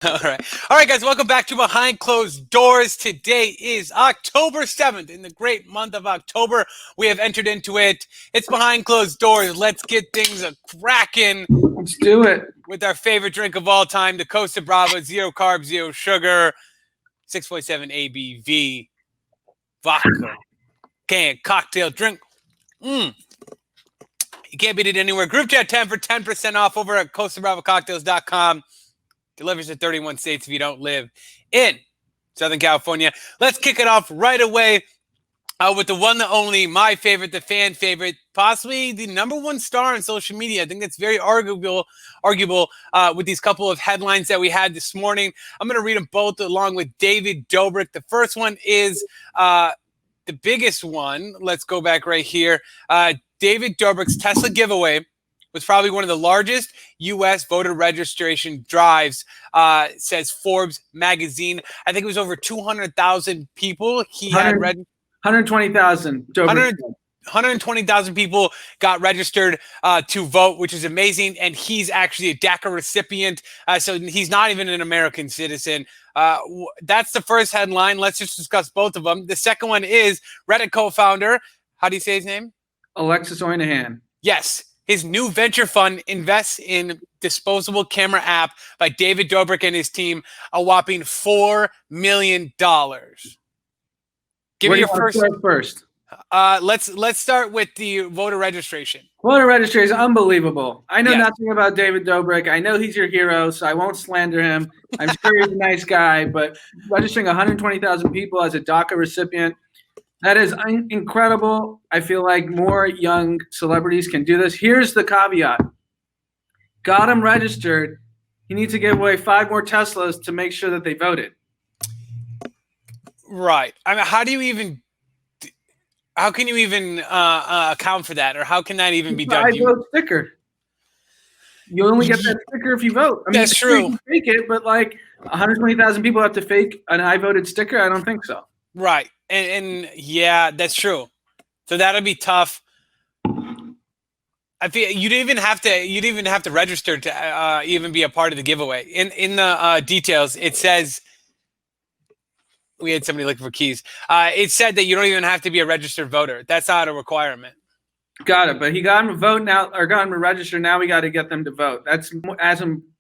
All right, guys, welcome back to Behind Closed Doors. Today is October 7th. In the great month of October, we have entered into it. It's Behind Closed Doors. Let's get things cracking. Let's do it. With our favorite drink of all time, the Costa Brava, 0 carbs, 0 sugar, 6.7 ABV, vodka, canned cocktail drink. You can't beat it anywhere. Group chat 10 for 10% off over at CostaBravaCocktails.com. Delivers to 31 states if you don't live in Southern California. Let's kick it off right away with the one, the only, my favorite, the fan favorite, possibly the number one star on social media. I think that's very arguable with these couple of headlines that we had this morning. I'm going to read them both along with David Dobrik. The first one is the biggest one. Let's go back right here. David Dobrik's Tesla giveaway was probably one of the largest U.S. voter registration drives, says Forbes magazine. I think it was over 200,000 people. He had 120,000. 120,000 people got registered to vote, which is amazing. And he's actually a DACA recipient, so he's not even an American citizen. That's the first headline. Let's just discuss both of them. The second one is Reddit co-founder. How do you say his name? Alexis Ohanian. Yes. His new venture fund invests in Disposable Camera App by David Dobrik and his team, a whopping $4 million. Give me your first. Let's start with the voter registration. Voter registration, unbelievable. I know nothing about David Dobrik. I know he's your hero, so I won't slander him. I'm sure he's a nice guy, but registering 120,000 people as a DACA recipient, that is incredible. I feel like more young celebrities can do this. Here's the caveat. Got him registered. He needs to give away 5 more Teslas to make sure that they voted. Right. I mean, how can you even account for that? Or how can that even be done? I vote sticker. You only get that sticker if you vote. I mean, that's true. You can fake it, but like 120,000 people have to fake an I voted sticker? I don't think so. Right. And yeah, that's true. So that'll be tough. I feel you'd even have to register to even be a part of the giveaway. In the details, it says we had somebody looking for keys. It said that you don't even have to be a registered voter. That's not a requirement. Got it. But he got him to vote now, or got him to register. Now we got to get them to vote. That's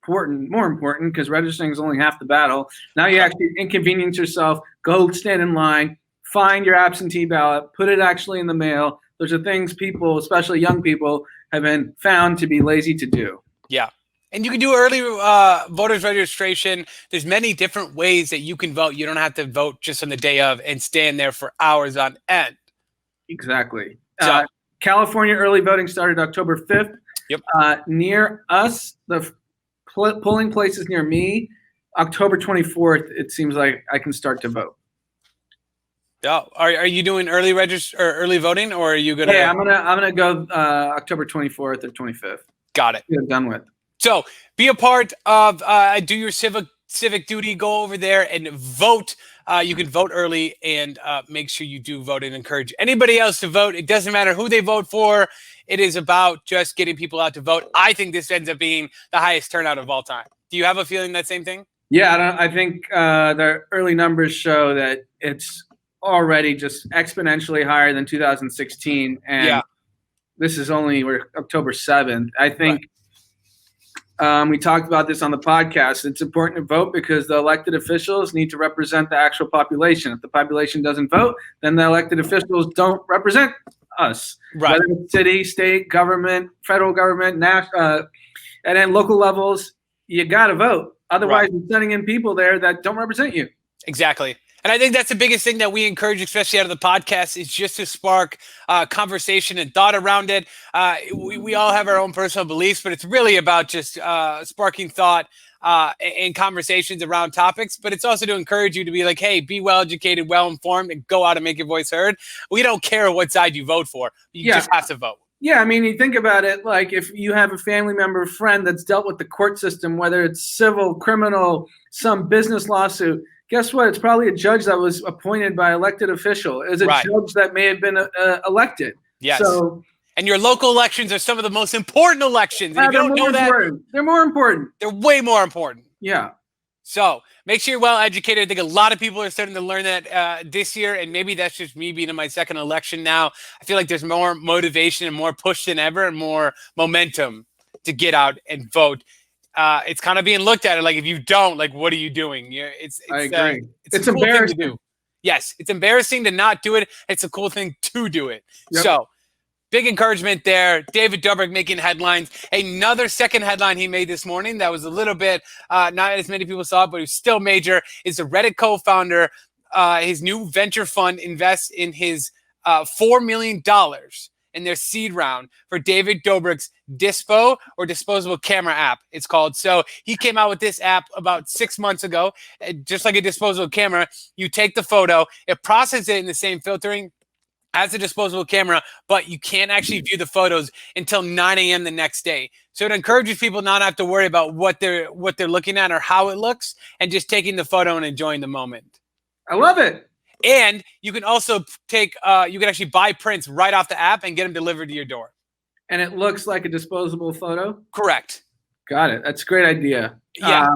more important, because registering is only half the battle. Now you actually inconvenience yourself. Go stand in line. Find your absentee ballot, put it actually in the mail. Those are things people, especially young people, have been found to be lazy to do. Yeah. And you can do early voters registration. There's many different ways that you can vote. You don't have to vote just on the day of and stand there for hours on end. Exactly. So, California early voting started October 5th. Yep. Near us, the polling places near me, October 24th, it seems like I can start to vote. Oh, are you doing early voting, or are you gonna? Yeah, I'm gonna go October 24th or 25th. Got it. Get it done with. So be a part of do your civic duty. Go over there and vote. You can vote early and make sure you do vote and encourage anybody else to vote. It doesn't matter who they vote for. It is about just getting people out to vote. I think this ends up being the highest turnout of all time. Do you have a feeling that same thing? Yeah, I think the early numbers show that it's already just exponentially higher than 2016, and this is we're October 7th. I think we talked about this on the podcast. It's important to vote because the elected officials need to represent the actual population. If the population doesn't vote, then the elected officials don't represent us. Right. Whether it's city, state, government, federal government, national, and then local levels, you got to vote. Otherwise, you're sending in people there that don't represent you. Exactly. And I think that's the biggest thing that we encourage, especially out of the podcast, is just to spark conversation and thought around it. We all have our own personal beliefs, but it's really about just sparking thought and conversations around topics. But it's also to encourage you to be like, hey, be well-educated, well-informed, and go out and make your voice heard. We don't care what side you vote for. You just have to vote. Yeah, I mean, you think about it, like if you have a family member, friend that's dealt with the court system, whether it's civil, criminal, some business lawsuit, guess what? It's probably a judge that was appointed by elected official. It's a judge that may have been elected. Yes. So, and your local elections are some of the most important elections. And if you don't know that, they're more important. They're way more important. Yeah. So make sure you're well educated. I think a lot of people are starting to learn that this year, and maybe that's just me being in my second election now. I feel like there's more motivation and more push than ever and more momentum to get out and vote. It's kind of being looked at like, if you don't, like, what are you doing? I agree. It's a cool embarrassing thing to do. Yes, it's embarrassing to not do it. It's a cool thing to do it. Yep. So big encouragement there. David Dobrik making headlines. Another second headline he made this morning that was a little bit, not as many people saw it, but it was still major, is the Reddit co-founder. His new venture fund invests in his $4 million in their seed round for David Dobrik's Disposable Camera App, it's called. So he came out with this app about 6 months ago. Just like a disposable camera, you take the photo, it processes it in the same filtering as a disposable camera, but you can't actually view the photos until 9 a.m. the next day. So it encourages people not to have to worry about what they're looking at or how it looks, and just taking the photo and enjoying the moment. I love it. And you can also take, you can actually buy prints right off the app and get them delivered to your door. And it looks like a disposable photo? Correct. Got it. That's a great idea. Yeah.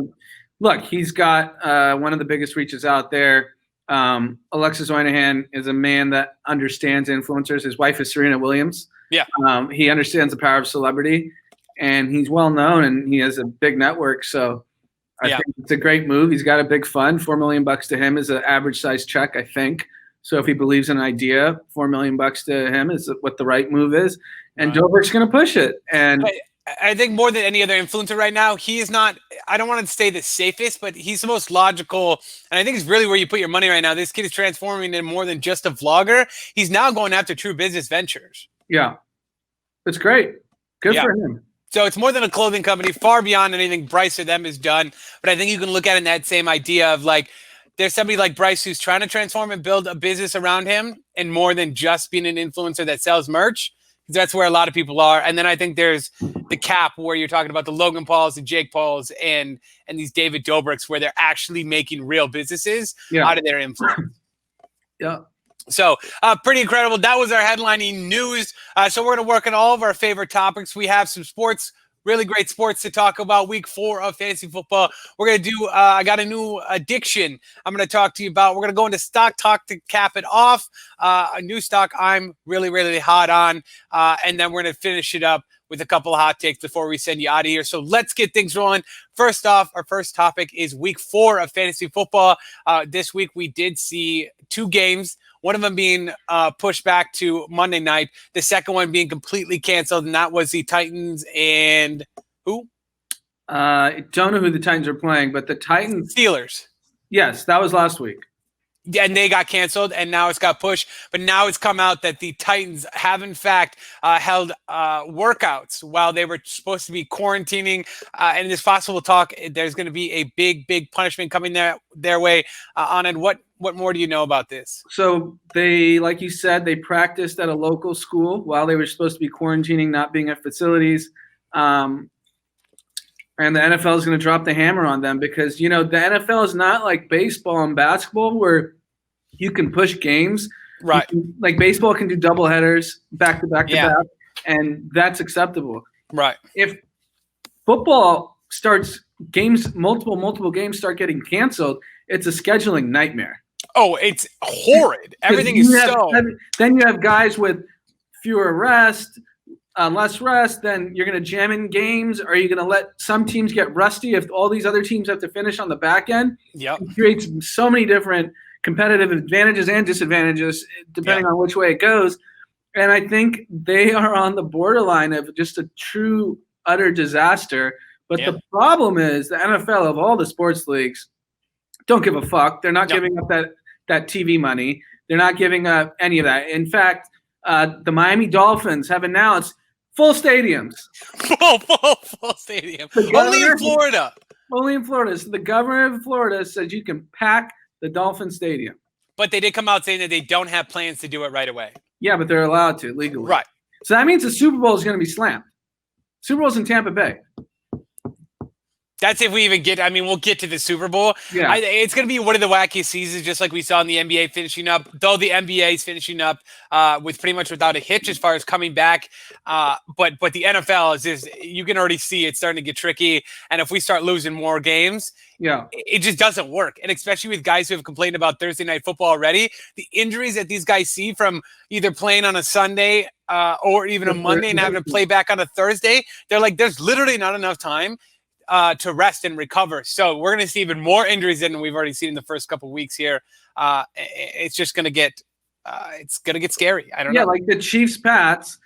Look, he's got one of the biggest reaches out there. Alexis Oynahan is a man that understands influencers. His wife is Serena Williams. Yeah. He understands the power of celebrity, and he's well known, and he has a big network. So I think it's a great move. He's got a big fund. $4 million to him is an average size check, I think. So if he believes in an idea, $4 million to him is what the right move is. And Dobrik's going to push it. And I think more than any other influencer right now, he is not, I don't want to say the safest, but he's the most logical. And I think it's really where you put your money right now. This kid is transforming into more than just a vlogger. He's now going after true business ventures. Yeah. It's great. Good for him. So it's more than a clothing company, far beyond anything Bryce or them has done. But I think you can look at it in that same idea of like, there's somebody like Bryce who's trying to transform and build a business around him, and more than just being an influencer that sells merch. That's where a lot of people are. And then I think there's the cap where you're talking about the Logan Pauls and Jake Pauls and these David Dobriks, where they're actually making real businesses out of their influence. Yeah. So pretty incredible. That was our headlining news. So we're going to work on all of our favorite topics. We have some sports, really great sports to talk about. Week 4 of fantasy football. We're going to do, I got a new addiction I'm going to talk to you about. We're going to go into Stock Talk to cap it off. A new stock I'm really, really hot on. And then we're going to finish it up with a couple of hot takes before we send you out of here. So let's get things rolling. First off, our first topic is week 4 of fantasy football. This week we did see 2 games. One of them being pushed back to Monday night. The second one being completely canceled, and that was the Titans and who? I don't know who the Titans are playing, but the Titans. Steelers. Yes, that was last week. Yeah, and they got canceled, and now it's got pushed. But now it's come out that the Titans have, in fact, held workouts while they were supposed to be quarantining. And there's possible talk there's going to be a big, big punishment coming their way. Anand, what more do you know about this? So they, like you said, they practiced at a local school while they were supposed to be quarantining, not being at facilities. And the NFL is going to drop the hammer on them because, the NFL is not like baseball and basketball where you can push games. Right. Like baseball can do double headers back to back to back, and that's acceptable. Right. If football starts games, multiple games start getting canceled, it's a scheduling nightmare. Oh, it's horrid. Everything is so. Then you have guys with fewer rest, less rest. Then you're going to jam in games. Are you going to let some teams get rusty if all these other teams have to finish on the back end? Yep. It creates so many different competitive advantages and disadvantages depending on which way it goes. And I think they are on the borderline of just a true, utter disaster. But the problem is the NFL of all the sports leagues don't give a fuck. They're not giving up that TV money. They're not giving up any of that. In fact, the Miami Dolphins have announced full stadiums. Full stadium. Only in Florida. Only in Florida. So the governor of Florida said you can pack the Dolphin Stadium. But they did come out saying that they don't have plans to do it right away. Yeah, but they're allowed to legally. Right. So that means the Super Bowl is going to be slammed. Super Bowl's in Tampa Bay. That's if we even get. I mean, we'll get to the Super Bowl. Yeah. It's going to be one of the wackiest seasons, just like we saw in the NBA finishing up. Though the NBA is finishing up with pretty much without a hitch as far as coming back. But the NFL is just, you can already see it's starting to get tricky. And if we start losing more games, it just doesn't work. And especially with guys who have complained about Thursday night football already, the injuries that these guys see from either playing on a Sunday or even a Monday and having to play back on a Thursday, they're like, there's literally not enough time to rest and recover. So we're going to see even more injuries than we've already seen in the first couple of weeks here. It's just going to get scary. I don't know. Yeah, like the Chiefs-Pats,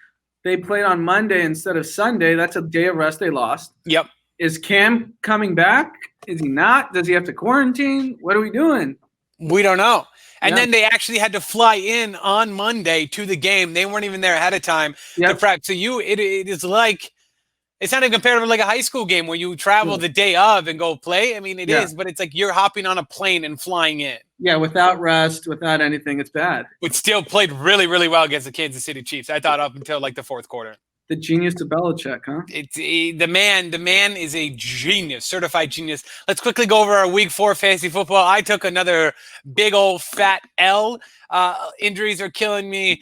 they played on Monday instead of Sunday. That's a day of rest they lost. Yep. Is Cam coming back? Is he not? Does he have to quarantine? What are we doing? We don't know. And then they actually had to fly in on Monday to the game. They weren't even there ahead of time to prep. So it is like, it's not even comparable to like a high school game where you travel the day of and go play. I mean, it is, but it's like you're hopping on a plane and flying in. Yeah, without rest, without anything, it's bad. But still played really, really well against the Kansas City Chiefs. I thought up until like the fourth quarter. The genius to Belichick, huh? The man is a genius, certified genius. Let's quickly go over our Week 4 fantasy football. I took another big old fat L. Injuries are killing me.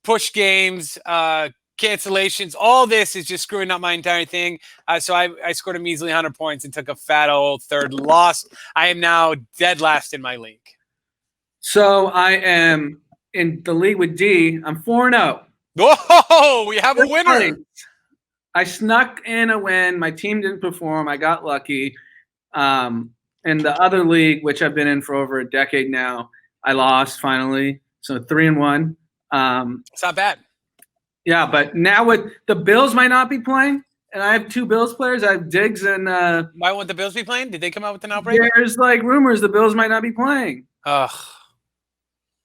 Push games, cancellations. All this is just screwing up my entire thing. So I scored a measly 100 points and took a fat old third loss. I am now dead last in my league. So I am in the league with D. I'm 4-0. Oh, we have a winner. I snuck in a win. My team didn't perform. I got lucky. In the other league, which I've been in for over a decade now, I lost finally. So 3-1. It's not bad. Yeah, but now with the Bills might not be playing, and I have 2 Bills players. I have Diggs and why won't the Bills be playing? Did they come out with an outbreak? There's like rumors the Bills might not be playing. Ugh.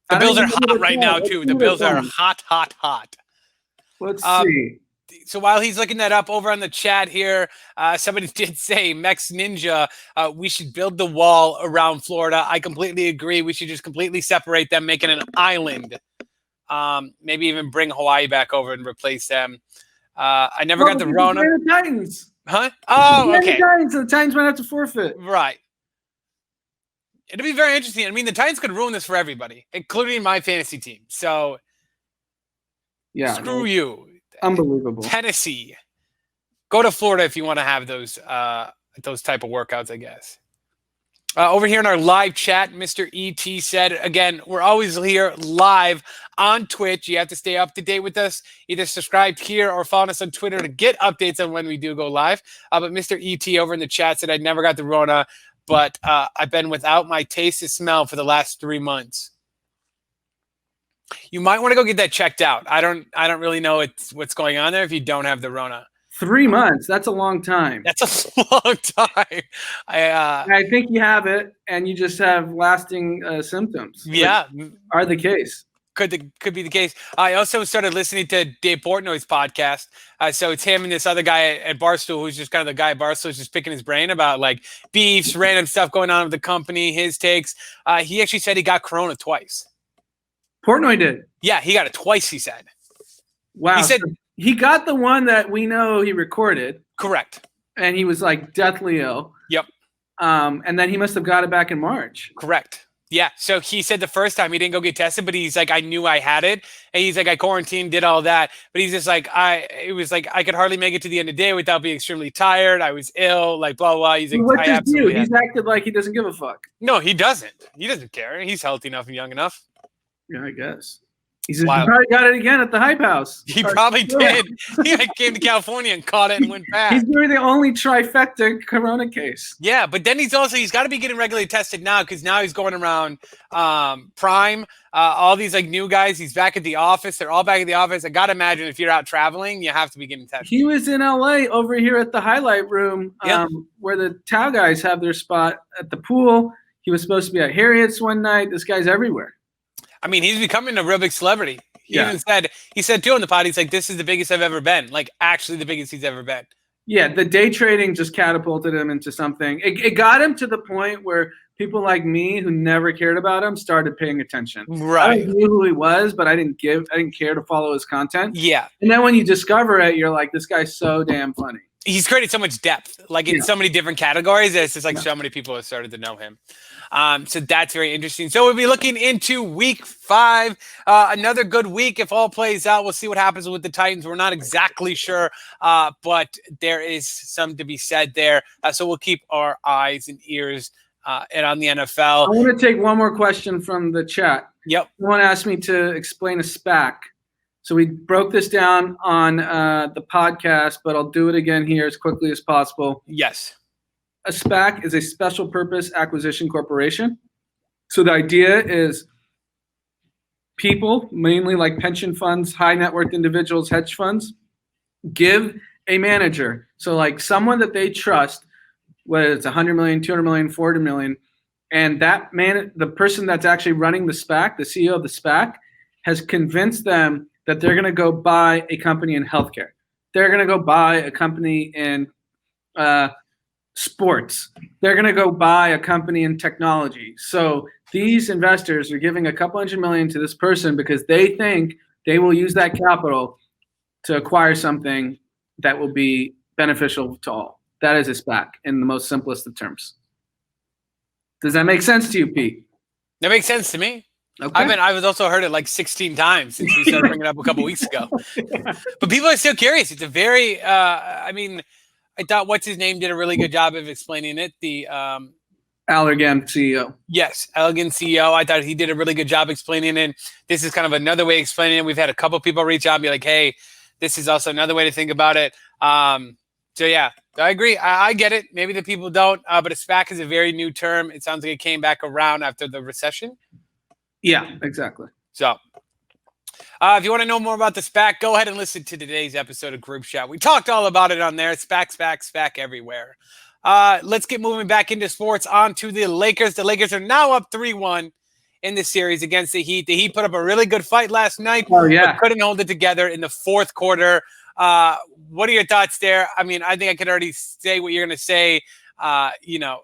The Bills are hot right now, too. The Bills are hot. Let's see. So while he's looking that up over on the chat here, somebody did say, Mex Ninja, we should build the wall around Florida. I completely agree. We should just completely separate them, make it an island. Maybe even bring Hawaii back over and replace them. I never got the Rona. The Titans. Huh? Oh, okay. The Titans might have to forfeit. Right. It'll be very interesting. I mean, the Titans could ruin this for everybody, including my fantasy team. So, yeah, screw you. Unbelievable. Tennessee. Go to Florida if you want to have those type of workouts, I guess. Over here in our live chat, Mr. ET said, again, we're always here live on Twitch. You have to stay up to date with us. Either subscribe here or follow us on Twitter to get updates on when we do go live. But Mr. ET over in the chat said, I never got the Rona, but I've been without my taste and smell for the last 3 months. You might want to go get that checked out. I don't really know what's going on there if you don't have the Rona. 3 months. That's a long time. That's a long time. I think you have it, and you just have lasting symptoms. Yeah, are the case. Could be the case. I also started listening to Dave Portnoy's podcast. So it's him and this other guy at Barstool, who's just kind of the guy at Barstool, who's just picking his brain about like beefs, random stuff going on with the company, his takes. He actually said he got Corona twice. Portnoy did. Yeah, he got it twice, he said. Wow. He said he got the one that we know he recorded. Correct. And he was like deathly ill. Yep. And then he must have got it back in March. Correct. Yeah. So he said the first time he didn't go get tested, but he's like, I knew I had it. And he's like, I quarantined, did all that. But he's just like, it was like, I could hardly make it to the end of the day without being extremely tired. I was ill, like blah, blah. He's like, what does he do? He's acted like he doesn't give a fuck. No, he doesn't. He doesn't care. He's healthy enough and young enough. Yeah, I guess. He probably got it again at the Hype House. He probably did. He came to California and caught it and went back. He's doing the only trifecta Corona case. Yeah, but then he's got to be getting regularly tested now because now he's going around Prime, all these like new guys. He's back at the office. They're all back at the office. I got to imagine if you're out traveling, you have to be getting tested. He was in LA over here at the highlight room where the Tau guys have their spot at the pool. He was supposed to be at Harriet's one night. This guy's everywhere. I mean, he's becoming a real big celebrity. He said too on the pod, he's like, this is the biggest I've ever been. Like, actually the biggest he's ever been. Yeah, the day trading just catapulted him into something. It got him to the point where people like me who never cared about him started paying attention. Right. I knew who he was, but I didn't care to follow his content. Yeah. And then when you discover it, you're like, this guy's so damn funny. he's created so much depth, like in so many different categories. It's just like so many people have started to know him. So that's very interesting. So we'll be looking into week 5, another good week. If all plays out, we'll see what happens with the Titans. We're not exactly sure, but there is some to be said there. So we'll keep our eyes and ears and on the NFL. I want to take one more question from the chat. Yep. Someone asked me to explain a SPAC. So we broke this down on the podcast, but I'll do it again here as quickly as possible. Yes. A SPAC is a special purpose acquisition corporation. So the idea is people, mainly like pension funds, high net worth individuals, hedge funds, give a manager. So like someone that they trust, whether it's 100 million, 200 million, 400 million, and that man, the person that's actually running the SPAC, the CEO of the SPAC, has convinced them that they're going to go buy a company in healthcare. They're going to go buy a company in sports. They're going to go buy a company in technology. So these investors are giving a couple $100 million to this person because they think they will use that capital to acquire something that will be beneficial to all. That is a SPAC in the most simplest of terms. Does that make sense to you, Pete? That makes sense to me. Okay. I've also heard it like 16 times since we started bringing it up a couple weeks ago. But people are still curious. It's a very, I thought what's his name did a really good job of explaining it. The Allergan CEO. Yes, Allergan CEO. I thought he did a really good job explaining it. This is kind of another way of explaining it. We've had a couple people reach out and be like, hey, this is also another way to think about it. So yeah, I agree. I get it. Maybe the people don't, but a SPAC is a very new term. It sounds like it came back around after the recession. Yeah, exactly. So if you want to know more about the SPAC, go ahead and listen to today's episode of Group Chat. We talked all about it on there. SPAC everywhere. Let's get moving back into sports. On to the Lakers. The Lakers are now up 3-1 in the series against the Heat. The Heat put up a really good fight last night, but couldn't hold it together in the fourth quarter. What are your thoughts there? I mean, I think I could already say what you're going to say. The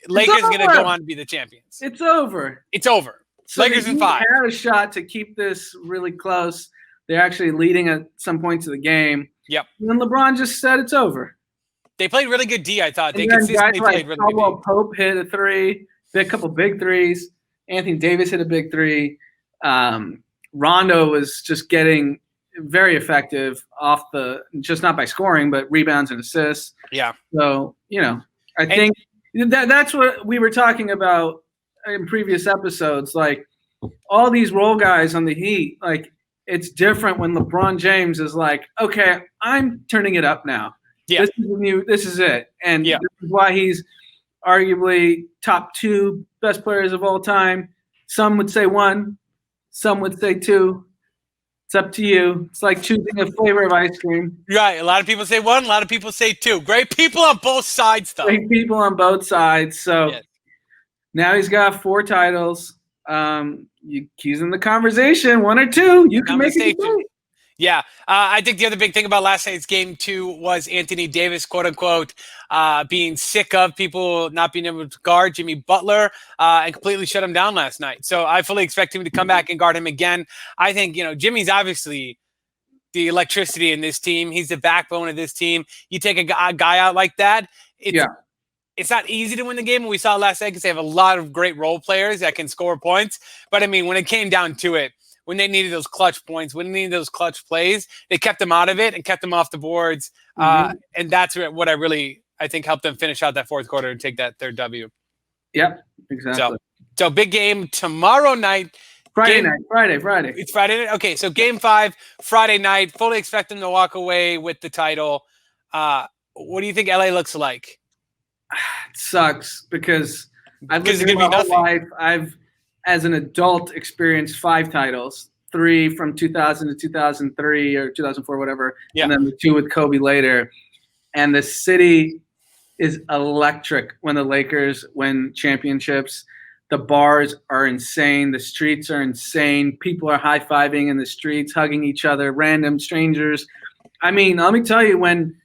Lakers are going to go on to be the champions. It's over. It's over. So Lakers in 5. They had a shot to keep this really close. They're actually leading at some points of the game. Yep. And then LeBron just said it's over. They played really good D, I thought. They consistently played really good D. Pope hit a 3, a couple big threes. Anthony Davis hit a big 3. Rondo was just getting very effective off the – just not by scoring, but rebounds and assists. Yeah. So, I think that's what we were talking about in previous episodes. Like, all these role guys on the Heat, like, it's different when LeBron James is like, okay, I'm turning it up now. Yeah. This is it. And this is why he's arguably top 2 best players of all time. Some would say 1. Some would say 2. It's up to you. It's like choosing a flavor of ice cream. Right. A lot of people say 1. A lot of people say 2. Great people on both sides, though. Great people on both sides. So now he's got 4 titles. He's in the conversation, 1 or 2. You can make it. Yeah. I think the other big thing about last night's game, too, was Anthony Davis, quote unquote, being sick of people not being able to guard Jimmy Butler and completely shut him down last night. So I fully expect him to come back and guard him again. I think, Jimmy's obviously the electricity in this team. He's the backbone of this team. You take a guy out like that, it's not easy to win the game. We saw last night because they have a lot of great role players that can score points. But, I mean, when it came down to it, when they needed those clutch points, when they needed those clutch plays, they kept them out of it and kept them off the boards. And that's what I think helped them finish out that fourth quarter and take that third W. Yep, exactly. So big game tomorrow night. Friday. It's Friday night. Okay, so game 5, Friday night. Fully expect them to walk away with the title. What do you think LA looks like? It sucks because I've lived here my whole life. I've, as an adult, experienced 5 titles, 3 from 2000 to 2003 or 2004, whatever, and then the 2 with Kobe later. And the city is electric when the Lakers win championships. The bars are insane. The streets are insane. People are high-fiving in the streets, hugging each other, random strangers. I mean, let me tell you, when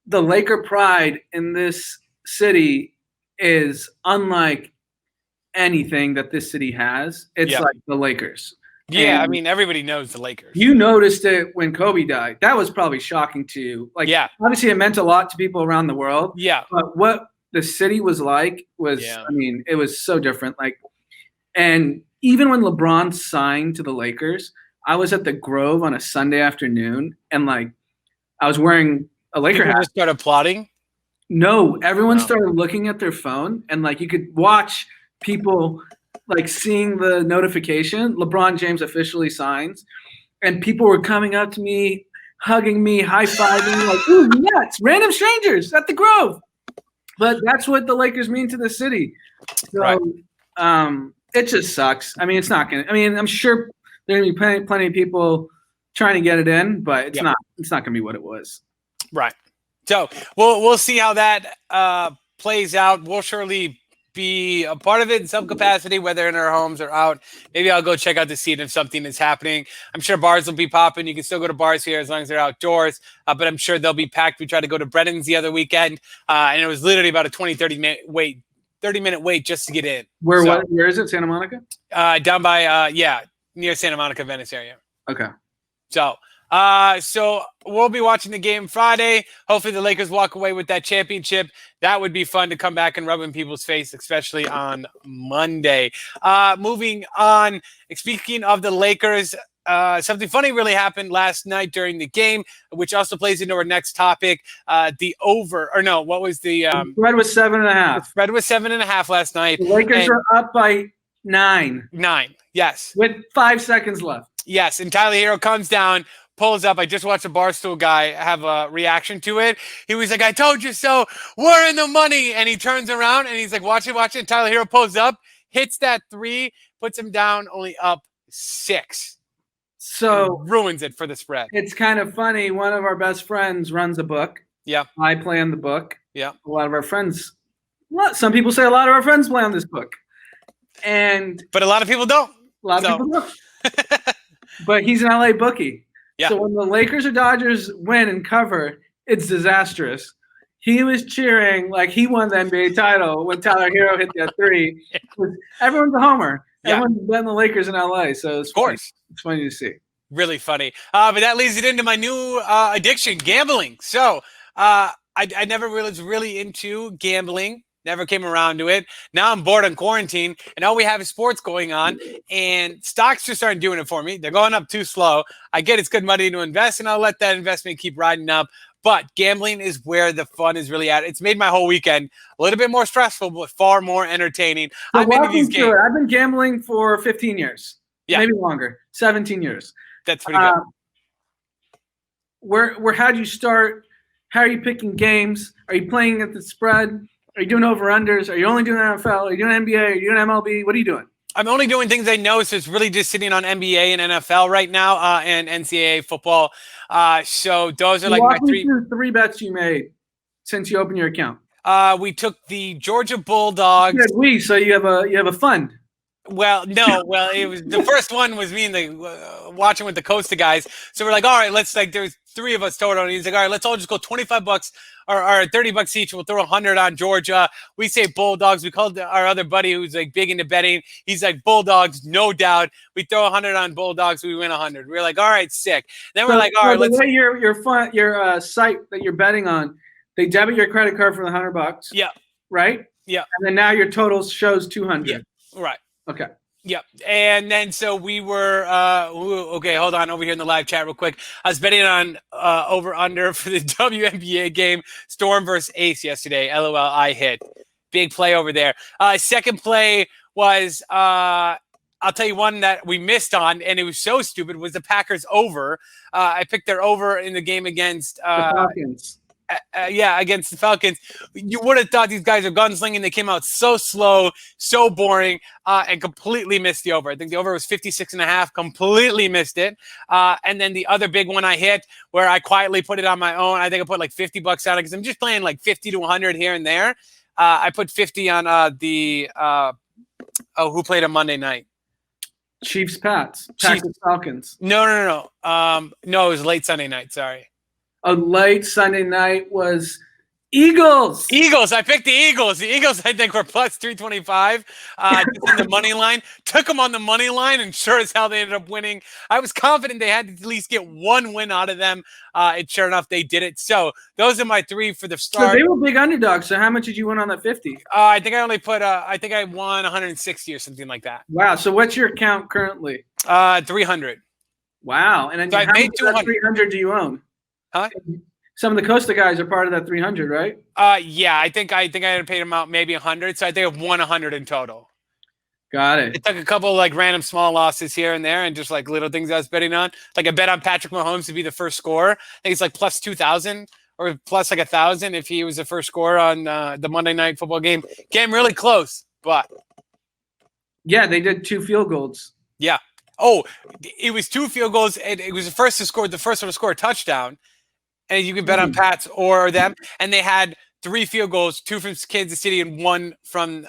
the Laker pride in this city is unlike anything that this city has, it's like the Lakers. Yeah, And I mean, everybody knows the Lakers. you noticed it when Kobe died. That was probably shocking to you. Like, Yeah. obviously it meant a lot to people around the world. Yeah. But what the city was like was, Yeah. I mean, it was so different. Like, and even when LeBron signed to the Lakers, I was at the Grove on a Sunday afternoon, and like, I was wearing a Laker People hat. just started applauding. No, everyone No. started looking at their phone, and like you could watch people like seeing the notification. LeBron James officially signs, and people were coming up to me, hugging me, high fiving, like, "Ooh, nuts!" Random strangers at the Grove. But that's what the Lakers mean to the city. So, Right. It just sucks. I mean, it's not gonna. I mean, I'm sure there are gonna be plenty of people trying to get it in, but it's not. It's not gonna be what it was. Right. So we'll see how that plays out. We'll surely be a part of it in some capacity, whether in our homes or out. Maybe I'll go check out the scene if something is happening. I'm sure bars will be popping. You can still go to bars here as long as they're outdoors, but I'm sure they'll be packed. We tried to go to Brennan's the other weekend, and it was literally about a 30-minute wait just to get in. Where is it? Santa Monica? Down by near Santa Monica, Venice area. Okay. So we'll be watching the game Friday. Hopefully the Lakers walk away with that championship. That would be fun to come back and rub in people's face, especially on Monday. Moving on, speaking of the Lakers, something funny really happened last night during the game, which also plays into our next topic. The spread was 7.5. The spread was 7.5 last night. The Lakers are up by 9. 9, yes. With 5 seconds left. Yes, and Tyler Hero comes down, pulls up. I just watched a Barstool guy have a reaction to it. He was like, "I told you so. We're in the money." And he turns around and he's like, watch it. And Tyler Hero pulls up, hits that 3, puts him down, only up 6. So ruins it for the spread. It's kind of funny. One of our best friends runs a book. Yeah. I play on the book. Yeah. A lot of our friends, some people say a lot of our friends play on this book. But a lot of people don't. A lot of people don't. But he's an LA bookie. Yeah. So when the Lakers or Dodgers win and cover, it's disastrous. He was cheering like he won the NBA title when Tyler Hero hit that 3. Yeah. Everyone's a homer. Yeah. Everyone's betting the Lakers in LA. So it's funny. It's funny to see. Really funny. But that leads it into my new addiction, gambling. So I never was really into gambling. Never came around to it. Now I'm bored on quarantine, and all we have is sports going on, and stocks just aren't doing it for me. They're going up too slow. I get it's good money to invest, and I'll let that investment keep riding up. But gambling is where the fun is really at. It's made my whole weekend a little bit more stressful, but far more entertaining. So I'm into these games. I've been gambling for 15 years. Yeah. Maybe longer. 17 years. That's pretty good. How'd you start? How are you picking games? Are you playing at the spread? Are you doing over-unders? Are you only doing NFL? Are you doing NBA? Are you doing MLB? What are you doing? I'm only doing things I know, so it's really just sitting on NBA and NFL right now, and NCAA football. So those are like my 3 bets you made since you opened your account. We took the Georgia Bulldogs. So you have a fund. Well, no. Well, it was the first one was me and the watching with the Costa guys. So we're like, all right, there's 3 of us total. And he's like, all right, let's all just go $25 or $30 each. We'll throw 100 on Georgia. We say Bulldogs. We called our other buddy who's like big into betting. He's like Bulldogs, no doubt. We throw 100 on Bulldogs. We win 100. We're like, all right, sick. Then we're like, all right, let's. The way your site that you're betting on, they debit your credit card for the $100. Yeah. Right. Yeah. And then now your total shows 200. Yeah. Right. Okay. Yep. And then so we were okay, hold on over here in the live chat real quick. I was betting on over under for the WNBA game, Storm versus Ace yesterday. LOL, I hit. Big play over there. Second play was I'll tell you one that we missed on, and it was so stupid, was the Packers over. I picked their over in the game against the Falcons. Against the Falcons. You would have thought these guys are gunslinging. They came out so slow, so boring, and completely missed the over. I think the over was 56.5, completely missed it. And then the other big one I hit where I quietly put it on my own, I think I put like $50 on it because I'm just playing like 50 to 100 here and there. I put 50 on who played on Monday night? Chiefs, Pats, Packers, Falcons. No, it was late Sunday night. Sorry. A late Sunday night was Eagles. I picked the Eagles. The Eagles, I think, were plus 325 just on the money line. Took them on the money line, and sure as hell they ended up winning. I was confident they had to at least get one win out of them, and sure enough, they did it. So those are my three for the start. So they were big underdogs. So how much did you win on that 50? I think I only put. I think I won 160 or something like that. Wow. So what's your count currently? 300. Wow. And then So how I made much of that 300 do you own? Huh? Some of the Costa guys are part of that 300, right? Yeah, I think I had to pay them out maybe 100. So I think I've won 100 in total. Got it. It took a couple of like random small losses here and there, and just like little things I was betting on. Like I bet on Patrick Mahomes to be the first scorer. I think it's like plus 2,000 or plus like 1,000 if he was the first scorer on the Monday Night Football game. Came really close, but yeah, they did 2 field goals. Yeah. Oh, it was 2 field goals, and it was the first one to score a touchdown. And you can bet on Pats or them. And they had 3 field goals, 2 from Kansas City and 1 from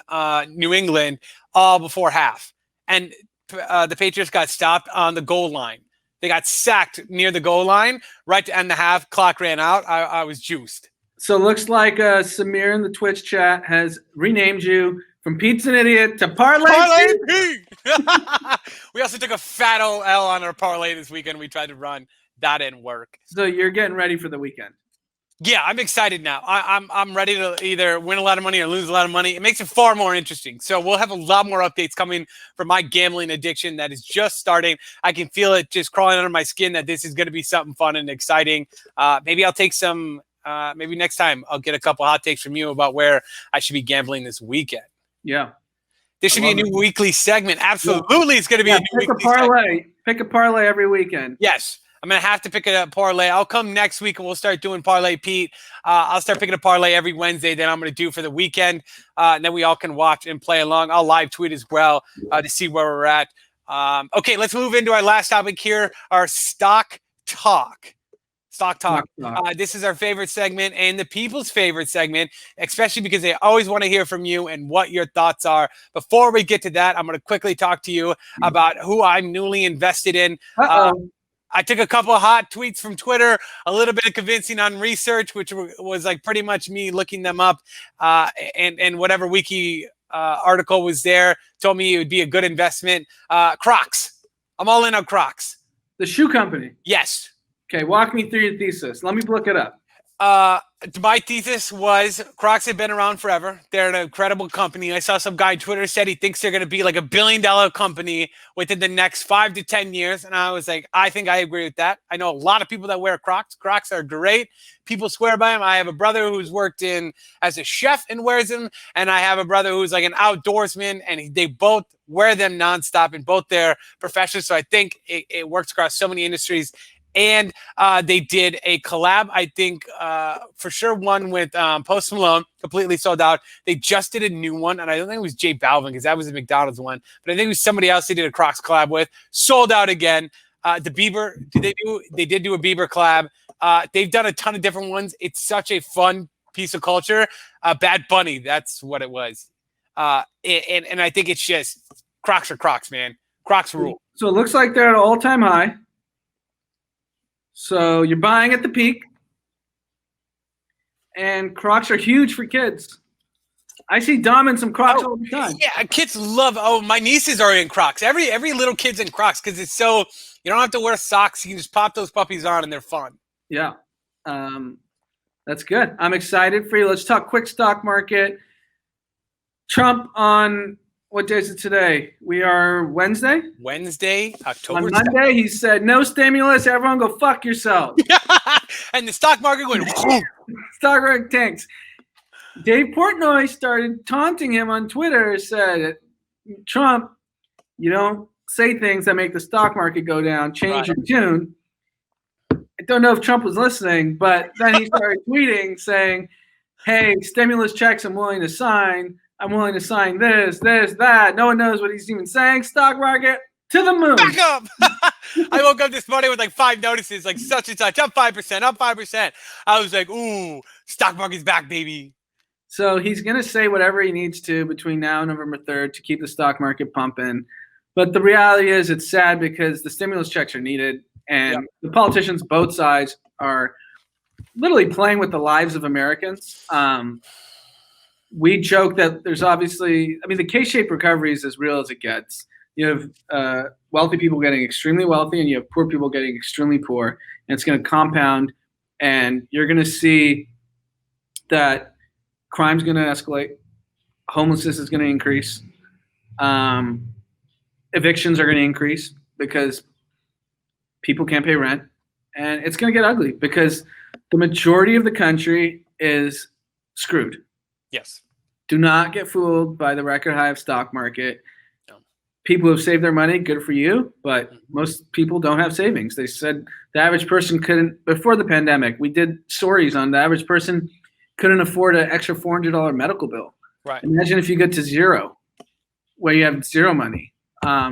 New England, all before half. And the Patriots got stopped on the goal line. They got sacked near the goal line right to end the half. Clock ran out. I was juiced. So it looks like Samir in the Twitch chat has renamed you from Pete's an Idiot to Parlay Pete. We also took a fat old L on our parlay this weekend. We tried to run. That didn't work. So you're getting ready for the weekend. Yeah, I'm excited now. I'm ready to either win a lot of money or lose a lot of money. It makes it far more interesting. So we'll have a lot more updates coming from my gambling addiction that is just starting. I can feel it just crawling under my skin that this is going to be something fun and exciting. Maybe I'll take some. Maybe next time I'll get a couple hot takes from you about where I should be gambling this weekend. Yeah. This should be a new weekly segment. Absolutely, it's going to be a new weekly segment. Pick a parlay every weekend. Yes. I'm going to have to pick a parlay. I'll come next week and we'll start doing Parlay Pete. I'll start picking a parlay every Wednesday that I'm going to do for the weekend. And then we all can watch and play along. I'll live tweet as well to see where we're at. Okay, let's move into our last topic here, our Stock Talk. Stock Talk. This is our favorite segment and the people's favorite segment, especially because they always want to hear from you and what your thoughts are. Before we get to that, I'm going to quickly talk to you about who I'm newly invested in. I took a couple of hot tweets from Twitter, a little bit of convincing on research, which was like pretty much me looking them up, and whatever wiki article was there told me it would be a good investment. Crocs. I'm all in on Crocs. The shoe company? Yes. Okay, walk me through your thesis. Let me look it up. My thesis was Crocs have been around forever. They're an incredible company. I saw some guy on Twitter said he thinks they're going to be like $1 billion company within the next 5 to 10 years. And I was like, I think I agree with that. I know a lot of people that wear Crocs. Crocs are great. People swear by them. I have a brother who's worked as a chef and wears them. And I have a brother who's like an outdoorsman, and they both wear them nonstop in both their professions. So I think it works across so many industries. And they did a collab, I think, for sure one with Post Malone, completely sold out. They just did a new one, and I don't think it was J Balvin because that was a McDonald's one. But I think it was somebody else they did a Crocs collab with. Sold out again. The Bieber, they did do a Bieber collab. They've done a ton of different ones. It's such a fun piece of culture. Bad Bunny, that's what it was. And I think it's just Crocs are Crocs, man. Crocs rule. So it looks like they're at an all-time high. So you're buying at the peak, and Crocs are huge for kids. I see Dom in some Crocs all the time. Yeah, kids love. Oh, my nieces are in Crocs. Every little kid's in Crocs because it's so you don't have to wear socks. You can just pop those puppies on, and they're fun. Yeah, that's good. I'm excited for you. Let's talk quick stock market. Trump on. What day is it today? We are Wednesday? Wednesday, October 7th. On Monday, he said, no stimulus, everyone go fuck yourself. And the stock market went, stock market tanks. Dave Portnoy started taunting him on Twitter, said, Trump, you don't say things that make the stock market go down, change your tune. I don't know if Trump was listening, but then he started tweeting saying, hey, stimulus checks I'm willing to sign. I'm willing to sign this, that. No one knows what he's even saying. Stock market to the moon. Back up. I woke up this morning with like 5 notices, like such and such, up 5%, up 5%. I was like, ooh, stock market's back, baby. So he's going to say whatever he needs to between now and November 3rd to keep the stock market pumping. But the reality is it's sad because the stimulus checks are needed. And the politicians, both sides, are literally playing with the lives of Americans. We joke that there's obviously, I mean, the K-shaped recovery is as real as it gets. You have wealthy people getting extremely wealthy, and you have poor people getting extremely poor, and it's going to compound, and you're going to see that crime's going to escalate, homelessness is going to increase, evictions are going to increase because people can't pay rent, and it's going to get ugly because the majority of the country is screwed. Yes. Do not get fooled by the record high of stock market. No. People who have saved their money, good for you, but most people don't have savings. They said the average person couldn't, before the pandemic, we did stories on the average person couldn't afford an extra $400 medical bill. Right. Imagine if you get to zero, where you have zero money.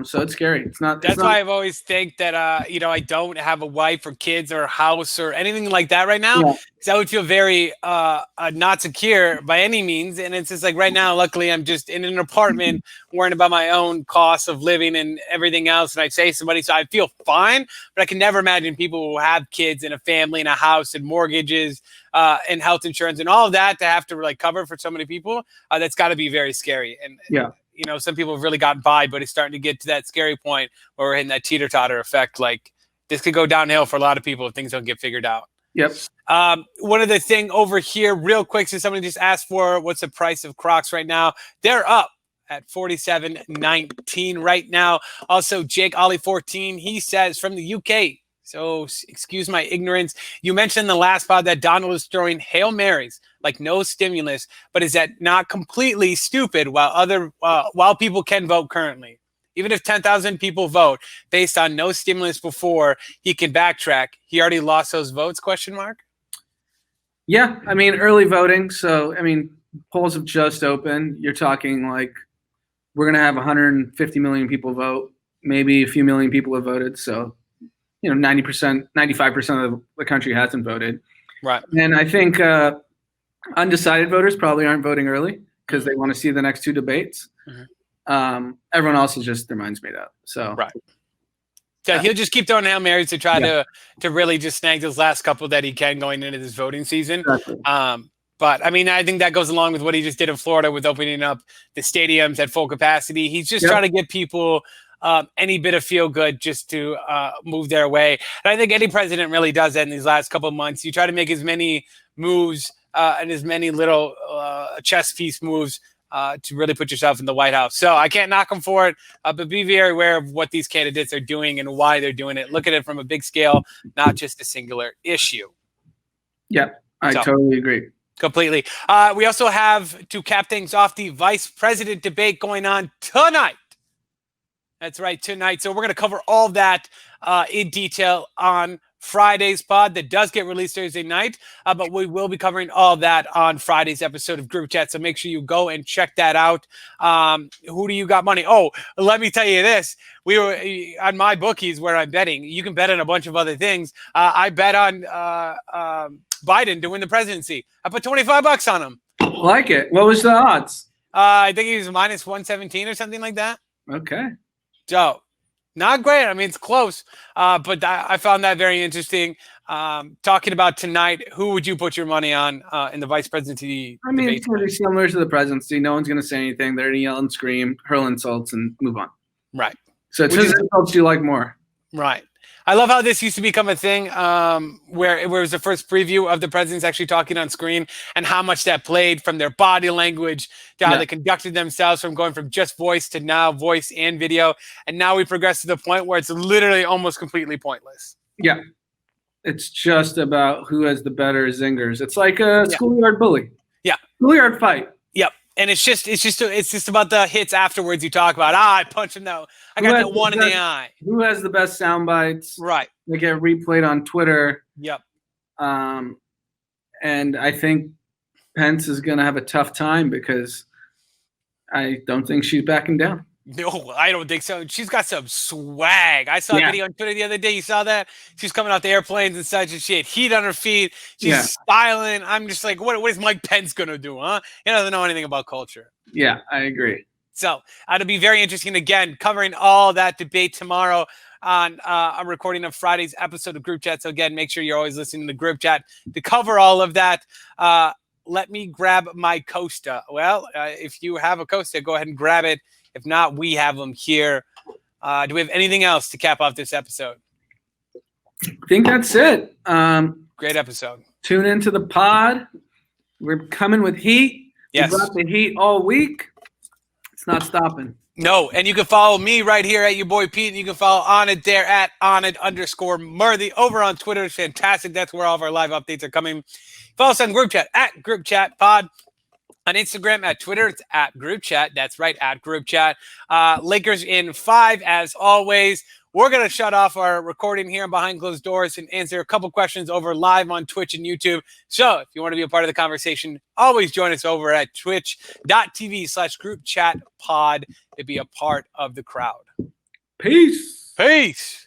So it's scary. It's not. That's why I've always think that I don't have a wife or kids or a house or anything like that right now. Because I would feel very not secure by any means. And it's just like right now, luckily, I'm just in an apartment worrying about my own costs of living and everything else. And I save some money, so I feel fine. But I can never imagine people who have kids and a family and a house and mortgages and health insurance and all of that to have to like cover for so many people. That's got to be very scary. And some people have really gotten by, but it's starting to get to that scary point where we're hitting that teeter-totter effect. Like this could go downhill for a lot of people if things don't get figured out. Yep. One other thing over here real quick. So somebody just asked for what's the price of Crocs right now. They're up at $47.19 right now. Also, Jake Ollie 14, he says from the UK. So excuse my ignorance. You mentioned in the last pod that Donald is throwing Hail Marys like no stimulus, but is that not completely stupid while people can vote currently? Even if 10,000 people vote based on no stimulus before, he can backtrack. He already lost those votes, ? Yeah, I mean, early voting. So, I mean, polls have just opened. You're talking like we're going to have 150 million people vote. Maybe a few million people have voted. So, 90%, 95% of the country hasn't voted. Right. And I think undecided voters probably aren't voting early because they want to see the next two debates. Mm-hmm. Everyone else is just their minds made up. So right. So he'll just keep throwing Hail Marys to try to really just snag those last couple that he can going into this voting season. Exactly. But I mean, I think that goes along with what he just did in Florida with opening up the stadiums at full capacity. He's just trying to get people any bit of feel good just to move their way. And I think any president really does that in these last couple of months. You try to make as many moves and as many little chess piece moves to really put yourself in the White House. So I can't knock them for it, but be very aware of what these candidates are doing and why they're doing it. Look at it from a big scale, not just a singular issue. Yeah, I totally agree. Completely. We also have, to cap things off, the vice president debate going on tonight. That's right, tonight. So we're going to cover all that in detail on Friday's pod that does get released Thursday night, but we will be covering all that on Friday's episode of Group Chat, so make sure you go and check that out. Who do you got money? Oh, let me tell you this. We were on my bookies where I'm betting. You can bet on a bunch of other things. I bet on Biden to win the presidency. I put $25 on him. Like it. What was the odds? I think he was minus 117 or something like that. Okay. So not great. I mean, it's close, but I found that very interesting. Talking about tonight, who would you put your money on in the vice presidency I mean, debate? it's going to be similar to the presidency. No one's going to say anything. They're going to yell and scream, hurl insults, and move on. Right. So it's whose insults you like more. Right. I love how this used to become a thing where it was the first preview of the presidents actually talking on screen and how much that played from their body language to how they conducted themselves, from going from just voice to now voice and video. And now we progress to the point where it's literally almost completely pointless. Yeah. It's just about who has the better zingers. It's like a schoolyard bully. Yeah. Schoolyard fight. Yep. And it's just about the hits afterwards you talk about. I punched him though. I got that one in the eye. Who has the best sound bites? Right. They get replayed on Twitter. Yep. And I think Pence is going to have a tough time because I don't think she's backing down. No, I don't think so. She's got some swag. I saw a video on Twitter the other day. You saw that? She's coming out the airplanes and such, and she had heat on her feet. She's styling. I'm just like, what is Mike Pence going to do, huh? He doesn't know anything about culture. Yeah, I agree. So it'll be very interesting. Again, covering all that debate tomorrow. on a recording of Friday's episode of Group Chat. So again, make sure you're always listening to the Group Chat to cover all of that. Let me grab my Costa. Well, if you have a Costa, go ahead and grab it. If not, we have them here. Do we have anything else to cap off this episode? I think that's it. Great episode. Tune into the pod. We're coming with heat. Yes. We brought the heat all week. It's not stopping. No, and you can follow me right here at your boy Pete, and you can follow Anand there at Anand_Murthy over on Twitter. It's fantastic. That's where all of our live updates are coming. Follow us on Group Chat at Group Chat Pod. On Instagram, at Twitter, it's at Group Chat. That's right, at Group Chat. Lakers in 5, as always. We're going to shut off our recording here behind closed doors and answer a couple questions over live on Twitch and YouTube. So if you want to be a part of the conversation, always join us over at twitch.tv/groupchatpod to be a part of the crowd. Peace. Peace.